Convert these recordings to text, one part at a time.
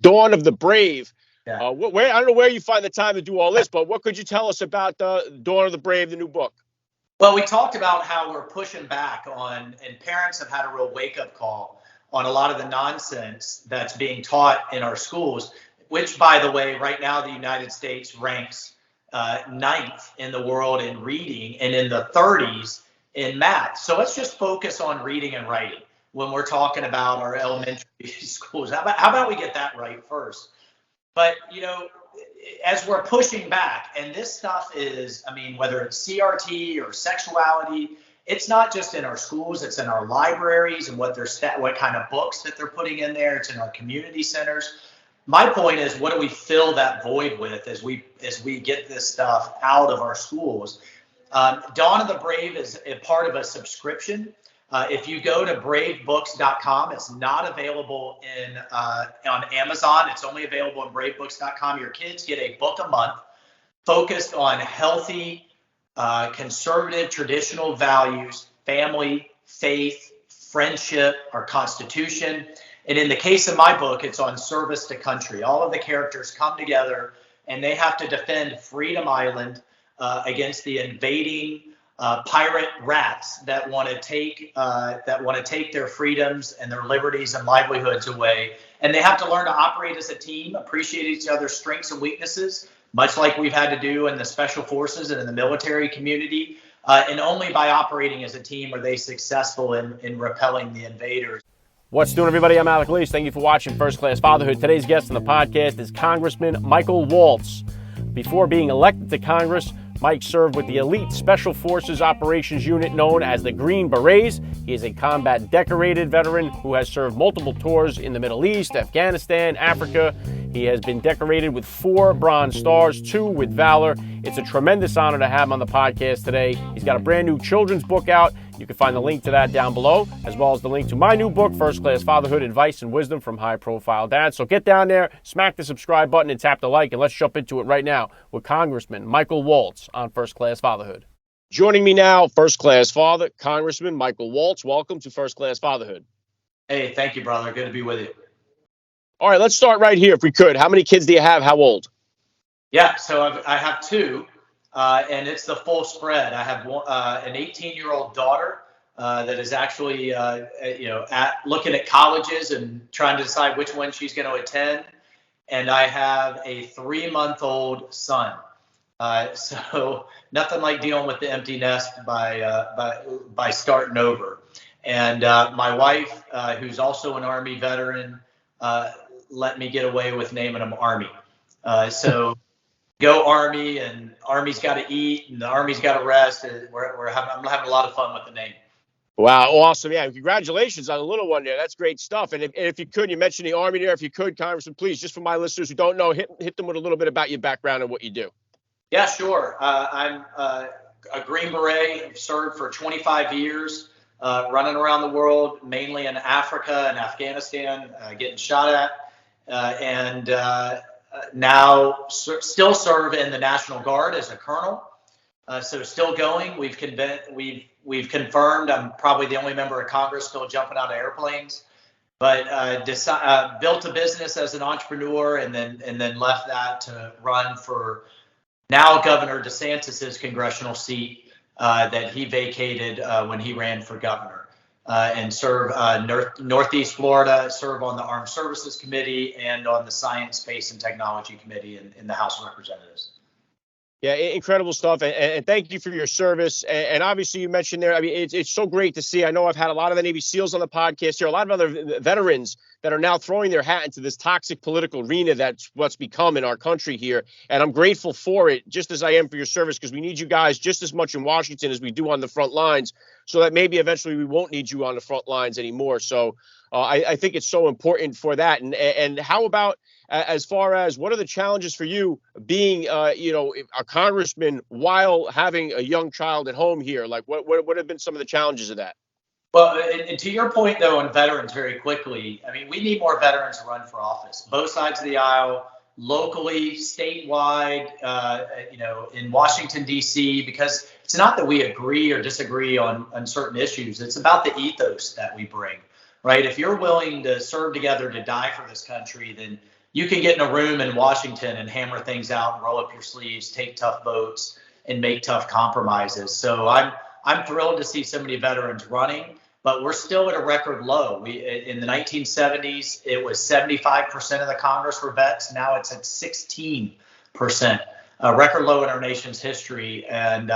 Dawn of the Brave. Yeah. I don't know where you find the time to do all this, but what could you tell us about Dawn of the Brave, the new book? Well, we talked about how we're pushing back on, and parents have had a real wake-up call on a lot of the nonsense that's being taught in our schools, which, by the way, right now the United States ranks ninth in the world in reading and in the 30s in math. So let's just focus on reading and writing when we're talking about our elementary schools. How about we get that right first? But, as we're pushing back, and this stuff is, whether it's CRT or sexuality, it's not just in our schools, it's in our libraries and what kind of books that they're putting in there. It's in our community centers. My point is, what do we fill that void with as we get this stuff out of our schools? Dawn of the Brave is a part of a subscription. If you go to bravebooks.com, it's not available on Amazon. It's only available on bravebooks.com. Your kids get a book a month focused on healthy, conservative, traditional values, family, faith, friendship, our Constitution. And in the case of my book, it's on service to country. All of the characters come together and they have to defend Freedom Island against the invading pirate rats that want to take their freedoms and their liberties and livelihoods away. And they have to learn to operate as a team, appreciate each other's strengths and weaknesses, much like we've had to do in the special forces and in the military community. And only by operating as a team are they successful in repelling the invaders. What's doing, everybody? I'm Alec Leese. Thank you for watching First Class Fatherhood. Today's guest on the podcast is Congressman Michael Waltz. Before being elected to Congress, Mike served with the elite Special Forces Operations Unit known as the Green Berets. He is a combat decorated veteran who has served multiple tours in the Middle East, Afghanistan, Africa. He has been decorated with 4 Bronze Stars, 2 with Valor. It's a tremendous honor to have him on the podcast today. He's got a brand new children's book out. You can find the link to that down below, as well as the link to my new book, First Class Fatherhood, Advice and Wisdom from High-Profile Dads. So get down there, smack the subscribe button, and tap the like, and let's jump into it right now with Congressman Michael Waltz on First Class Fatherhood. Joining me now, First Class Father, Congressman Michael Waltz. Welcome to First Class Fatherhood. Hey, thank you, brother. Good to be with you. All right, let's start right here if we could. How many kids do you have? How old? Yeah, so I have 2, and it's the full spread. I have an 18-year-old daughter that is actually, looking at colleges and trying to decide which one she's going to attend. And I have a 3-month-old son. So nothing like dealing with the empty nest by starting over. And my wife, who's also an Army veteran, let me get away with naming him Army. So go Army, and Army's got to eat, and the Army's got to rest. I'm having a lot of fun with the name. Wow, awesome. Yeah, congratulations on the little one there. That's great stuff. And if you could, you mentioned the Army there. If you could, Congressman, please, just for my listeners who don't know, hit them with a little bit about your background and what you do. Yeah, sure. I'm a Green Beret. I've served for 25 years, running around the world, mainly in Africa and Afghanistan, getting shot at. And now still serve in the National Guard as a colonel. So still going. We've confirmed I'm probably the only member of Congress still jumping out of airplanes. But built a business as an entrepreneur, and then left that to run for now Governor DeSantis's congressional seat that he vacated when he ran for governor. And serve Northeast Florida, serve on the Armed Services Committee and on the Science, Space, and Technology Committee in the House of Representatives. Yeah, incredible stuff. And thank you for your service. And obviously, you mentioned there, it's so great to see. I know I've had a lot of the Navy SEALs on the podcast here, a lot of other veterans that are now throwing their hat into this toxic political arena that's what's become in our country here. And I'm grateful for it, just as I am for your service, because we need you guys just as much in Washington as we do on the front lines, so that maybe eventually we won't need you on the front lines anymore. So I think it's so important for that. And how about as far as what are the challenges for you being, a congressman while having a young child at home here? Like what have been some of the challenges of that? Well, and to your point, though, on veterans very quickly, we need more veterans to run for office, both sides of the aisle, locally, statewide, in Washington, D.C., because it's not that we agree or disagree on certain issues. It's about the ethos that we bring, right? If you're willing to serve together to die for this country, then you can get in a room in Washington and hammer things out and roll up your sleeves, take tough votes, and make tough compromises. So I'm thrilled to see so many veterans running, but we're still at a record low. In the 1970s, it was 75% of the Congress were vets. Now it's at 16%, a record low in our nation's history, and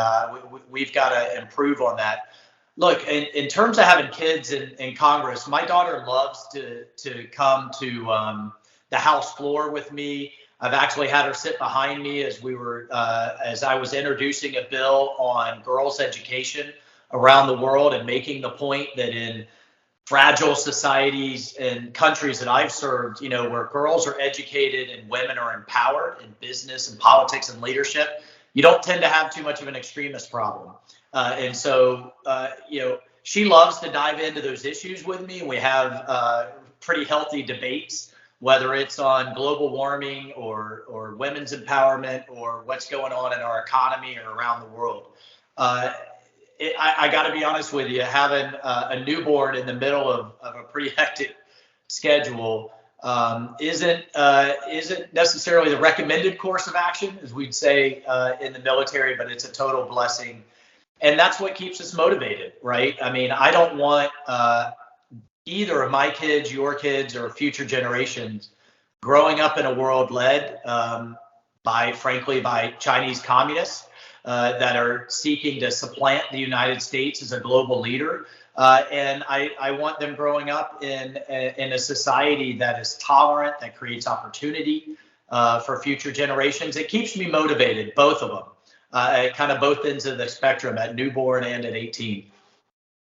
we've got to improve on that. Look, in terms of having kids in Congress, my daughter loves to come to the House floor with me. I've actually had her sit behind me as I was introducing a bill on girls' education around the world and making the point that in fragile societies and countries that I've served, where girls are educated and women are empowered in business and politics and leadership, you don't tend to have too much of an extremist problem. And so, she loves to dive into those issues with me. And we have pretty healthy debates, whether it's on global warming or women's empowerment or what's going on in our economy or around the world. I got to be honest with you, having a newborn in the middle of a pretty hectic schedule isn't necessarily the recommended course of action, as we'd say in the military, but it's a total blessing. And that's what keeps us motivated, right? I mean, I don't want either of my kids, your kids, or future generations growing up in a world led by Chinese communists that are seeking to supplant the United States as a global leader. And I want them growing up in a society that is tolerant, that creates opportunity for future generations. It keeps me motivated, both of them, at kind of both ends of the spectrum, at newborn and at 18.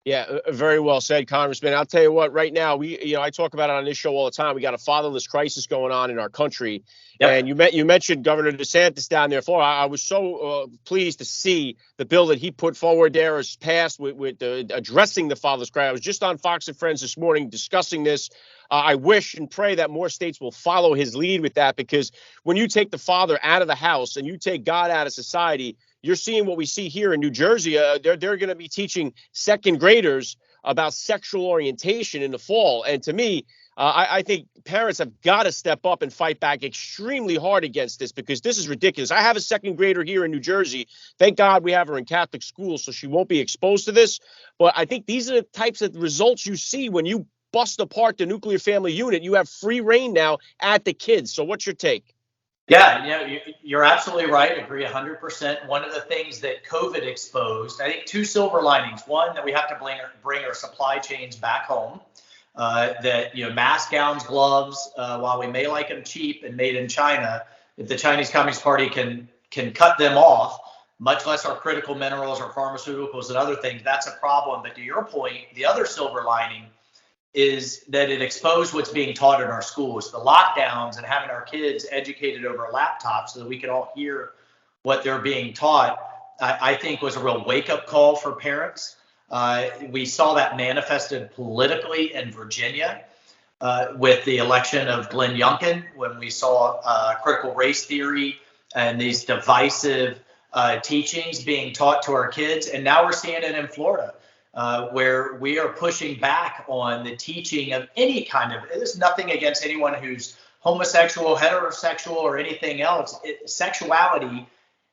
Yeah, very well said, Congressman. I'll tell you what, right now, I talk about it on this show all the time. We got a fatherless crisis going on in our country. Yep. And you mentioned Governor DeSantis down there. I was so pleased to see the bill that he put forward there is passed with addressing the fatherless crisis. I was just on Fox and Friends this morning discussing this. I wish and pray that more states will follow his lead with that, because when you take the father out of the house and you take God out of society, you're seeing what we see here in New Jersey. They're going to be teaching second graders about sexual orientation in the fall. And to me, I think parents have got to step up and fight back extremely hard against this, because this is ridiculous. I have a second grader here in New Jersey. Thank God we have her in Catholic school, so she won't be exposed to this. But I think these are the types of results you see when you bust apart the nuclear family unit. You have free reign now at the kids. So what's your take? Yeah, you're absolutely right. I agree 100%. One of the things that COVID exposed, I think, two silver linings. One, that we have to bring our supply chains back home. That mask, gowns, gloves, while we may like them cheap and made in China, if the Chinese Communist Party can cut them off, much less our critical minerals or pharmaceuticals and other things, that's a problem. But to your point, the other silver lining is that it exposed what's being taught in our schools. The lockdowns and having our kids educated over laptops so that we can all hear what they're being taught, I think was a real wake-up call for parents. We saw that manifested politically in Virginia with the election of Glenn Youngkin, when we saw critical race theory and these divisive teachings being taught to our kids. And now we're seeing it in Florida. Where we are pushing back on the teaching of any kind of, there's nothing against anyone who's homosexual, heterosexual, or anything else. Sexuality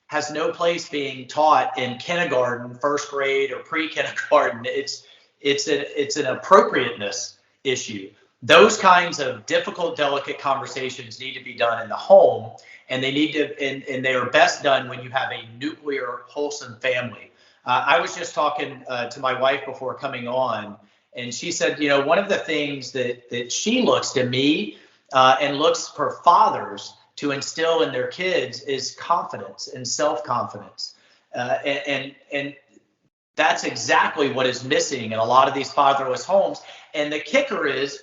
has no place being taught in kindergarten, first grade, or pre-kindergarten. It's an appropriateness issue. Those kinds of difficult, delicate conversations need to be done in the home, and they need to, and they are best done when you have a nuclear, wholesome family. I was just talking to my wife before coming on, and she said, one of the things that she looks to me and looks for fathers to instill in their kids is confidence and self-confidence. And that's exactly what is missing in a lot of these fatherless homes. And the kicker is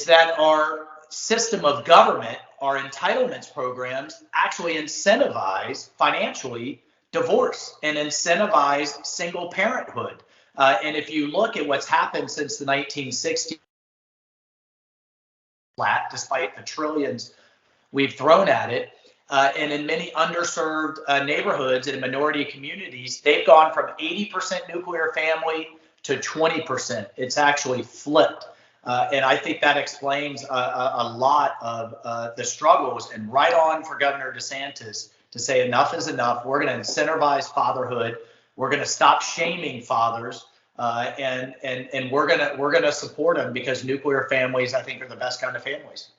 that our system of government, our entitlements programs, actually incentivize financially divorce and incentivize single parenthood. And if you look at what's happened since the 1960s, flat, despite the trillions we've thrown at it, and in many underserved neighborhoods and minority communities, they've gone from 80% nuclear family to 20%. It's actually flipped. And I think that explains a lot of the struggles, and right on for Governor DeSantis to say enough is enough. We're going to incentivize fatherhood. We're going to stop shaming fathers, and we're gonna support them, because nuclear families, I think, are the best kind of families.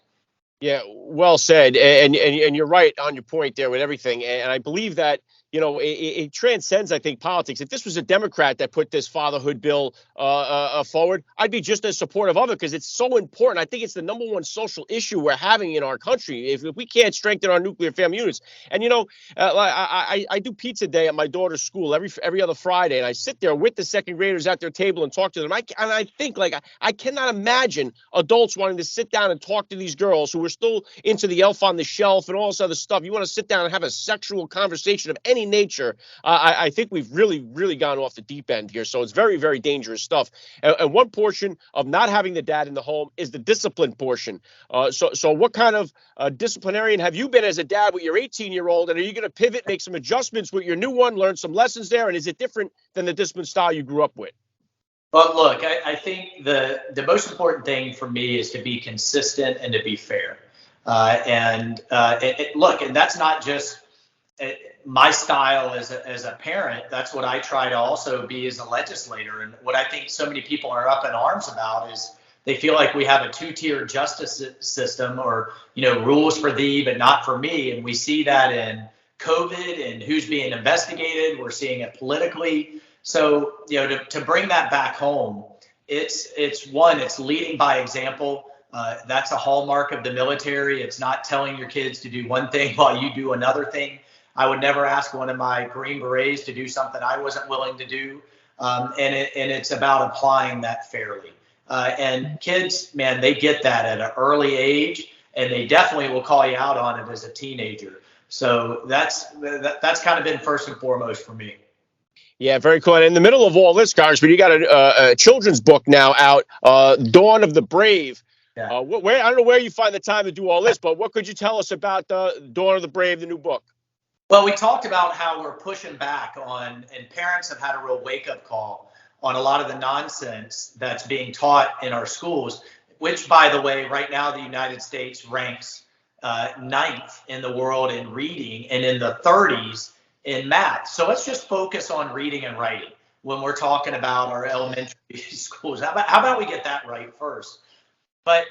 Yeah, well said, and you're right on your point there with everything, and I believe that it transcends, I think, politics. If this was a Democrat that put this fatherhood bill forward, I'd be just as supportive of it, because it's so important. I think it's the number one social issue we're having in our country. If we can't strengthen our nuclear family units, and I do pizza day at my daughter's school every other Friday, and I sit there with the second graders at their table and talk to them. I think, like, I cannot imagine adults wanting to sit down and talk to these girls who are still into the Elf on the Shelf and all this other stuff. You want to sit down and have a sexual conversation of any nature. I think we've really gone off the deep end here. So it's very dangerous stuff. And one portion of not having the dad in the home is the discipline portion. So what kind of disciplinarian have you been as a dad with your 18-year-old? And are you going to pivot, make some adjustments with your new one, learn some lessons there? And is it different than the discipline style you grew up with? Well, look, I think the most important thing for me is to be consistent and to be fair. And that's not just my style as a parent. That's what I try to also be as a legislator. And what I think so many people are up in arms about is they feel like we have a two-tier justice system, or, rules for thee, but not for me. And we see that in COVID and who's being investigated. We're seeing it politically. So, to bring that back home, it's leading by example. That's a hallmark of the military. It's not telling your kids to do one thing while you do another thing. I would never ask one of my Green Berets to do something I wasn't willing to do. And it's about applying that fairly. And kids, man, they get that at an early age, and they definitely will call you out on it as a teenager. So that's kind of been first and foremost for me. Yeah, very cool. And in the middle of all this, Congressman, you got a children's book now out, Dawn of the Brave. Yeah. I don't know where you find the time to do all this, but what could you tell us about Dawn of the Brave, the new book? Well, we talked about how we're pushing back on, and parents have had a real wake-up call on a lot of the nonsense that's being taught in our schools, which, by the way, right now the United States ranks 9th in the world in reading and in the 30s in math. So let's just focus on reading and writing when we're talking about our elementary schools. How about we get that right first? But,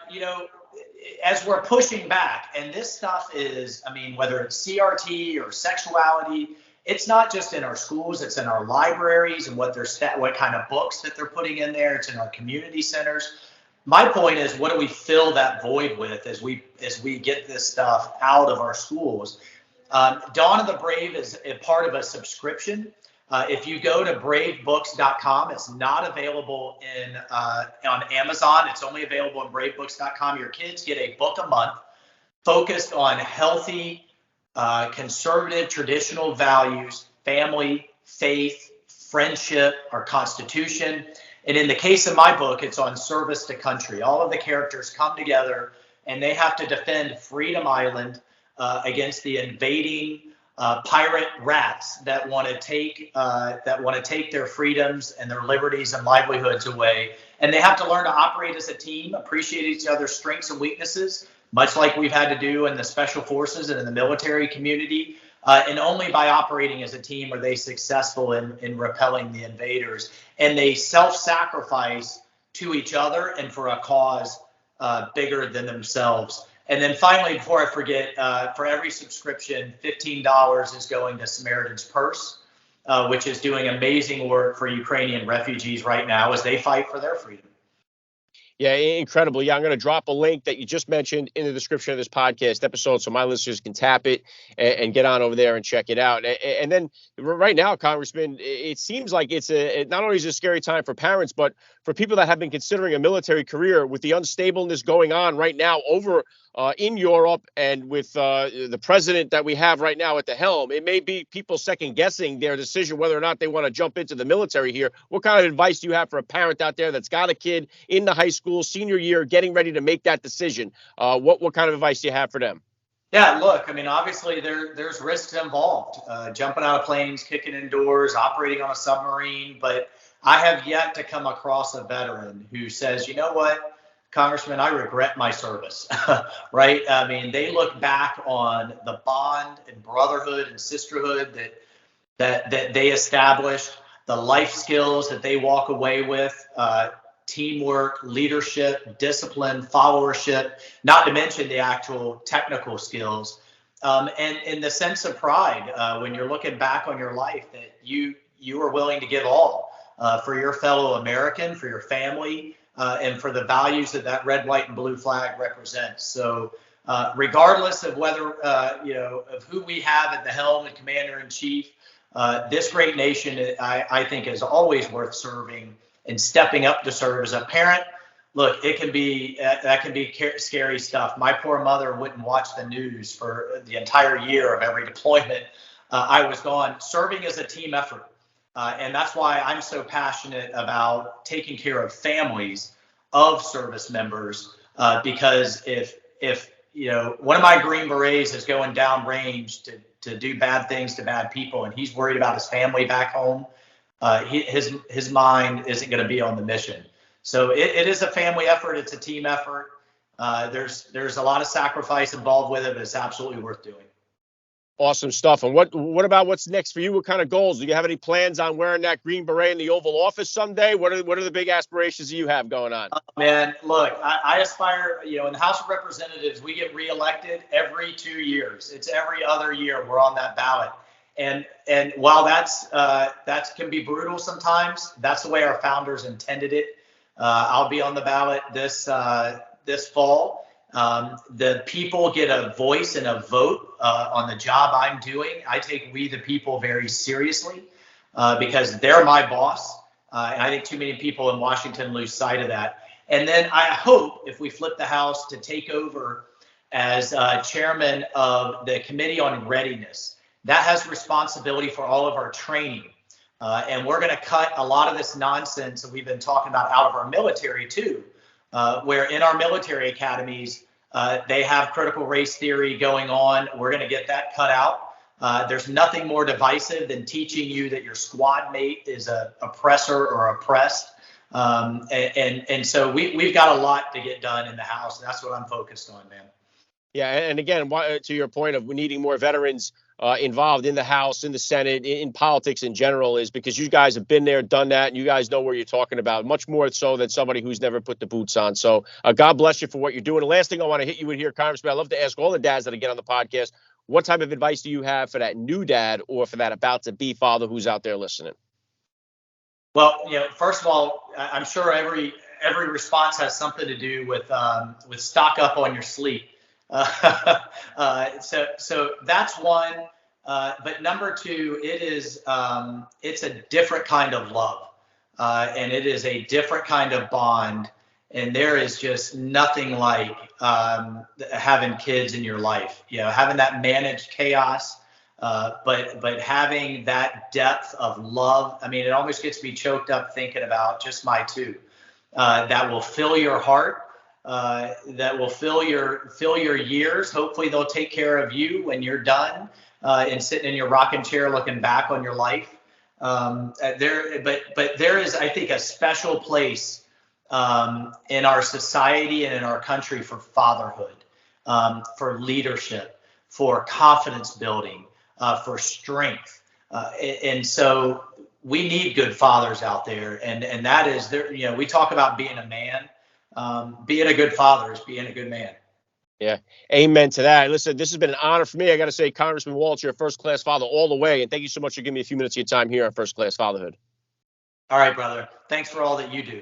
as we're pushing back, and this stuff is, whether it's CRT or sexuality, it's not just in our schools, it's in our libraries and what kind of books that they're putting in there. It's in our community centers. My point is, what do we fill that void with as we get this stuff out of our schools? Dawn of the Brave is a part of a subscription. If you go to bravebooks.com, it's not available on Amazon. It's only available on bravebooks.com. Your kids get a book a month focused on healthy, conservative, traditional values, family, faith, friendship, our Constitution. And in the case of my book, it's on service to country. All of the characters come together and they have to defend Freedom Island against the invading pirate rats that want to take their freedoms and their liberties and livelihoods away. And they have to learn to operate as a team, appreciate each other's strengths and weaknesses, much like we've had to do in the special forces and in the military community. And only by operating as a team are they successful in repelling the invaders. And they self-sacrifice to each other and for a cause bigger than themselves. And then finally, before I forget, for every subscription, $15 is going to Samaritan's Purse, which is doing amazing work for Ukrainian refugees right now as they fight for their freedom. Yeah, incredible. Yeah, I'm going to drop a link that you just mentioned in the description of this podcast episode so my listeners can tap it and get on over there and check it out. And then right now, Congressman, it seems like not only is it a scary time for parents, but for people that have been considering a military career with the unstableness going on right now over in Europe and with the president that we have right now at the helm. It may be people second guessing their decision whether or not they want to jump into the military here. What kind of advice do you have for a parent out there that's got a kid in the high school, senior year, getting ready to make that decision? What kind of advice do you have for them? Yeah, look, obviously there's risks involved, jumping out of planes, kicking in doors, operating on a submarine. But I have yet to come across a veteran who says, you know what, Congressman, I regret my service, right? I mean, they look back on the bond and brotherhood and sisterhood that they established, the life skills that they walk away with, teamwork, leadership, discipline, followership, not to mention the actual technical skills. And in the sense of pride, when you're looking back on your life, that you are willing to give all for your fellow American, for your family, and for the values that red, white, and blue flag represents. So regardless of whether, of who we have at the helm and commander in chief, this great nation, I think, is always worth serving and stepping up to serve. As a parent, look, that can be scary stuff. My poor mother wouldn't watch the news for the entire year of every deployment I was gone. Serving is a team effort. And that's why I'm so passionate about taking care of families of service members, because if one of my Green Berets is going downrange to do bad things to bad people, and he's worried about his family back home, his mind isn't going to be on the mission. So it is a family effort. It's a team effort. There's a lot of sacrifice involved with it, but it's absolutely worth doing. Awesome stuff. And what about what's next for you? What kind of goals? Do you have any plans on wearing that Green Beret in the Oval Office someday? What are the big aspirations you have going on? Man, look, I aspire, in the House of Representatives, we get reelected every 2 years. It's every other year we're on that ballot. And while that can be brutal sometimes, that's the way our founders intended it. I'll be on the ballot this fall. The people get a voice and a vote on the job I'm doing. I take we the people very seriously because they're my boss. And I think too many people in Washington lose sight of that. And then I hope, if we flip the House, to take over as chairman of the Committee on Readiness. That has responsibility for all of our training. And we're going to cut a lot of this nonsense that we've been talking about out of our military too, where in our military academies, they have critical race theory going on. We're going to get that cut out. There's nothing more divisive than teaching you that your squad mate is an oppressor or oppressed. And so we've got a lot to get done in the House. And that's what I'm focused on, man. Yeah. And again, to your point of needing more veterans involved in the House, in the Senate, in politics in general, is because you guys have been there, done that, and you guys know what you're talking about, much more so than somebody who's never put the boots on. So God bless you for what you're doing. The last thing I want to hit you with here, Congressman, I love to ask all the dads that I get on the podcast, what type of advice do you have for that new dad or for that about to be father who's out there listening? Well, first of all, I'm sure every response has something to do with stock up on your sleep. So that's one. But number two, it's a different kind of love, and it is a different kind of bond. And there is just nothing like having kids in your life, having that managed chaos, but having that depth of love. I mean, it almost gets me choked up thinking about just my two, that will fill your heart. That will fill your years. Hopefully they'll take care of you when you're done and sitting in your rocking chair looking back on your life. But there is, I think, a special place in our society and in our country for fatherhood, for leadership, for confidence building, for strength. And so we need good fathers out there. And that is there. We talk about being a man. Being a good father is being a good man. Yeah. Amen to that. Listen, this has been an honor for me. I got to say, Congressman Waltz, you're a first class father all the way. And thank you so much for giving me a few minutes of your time here on First Class Fatherhood. All right, brother. Thanks for all that you do.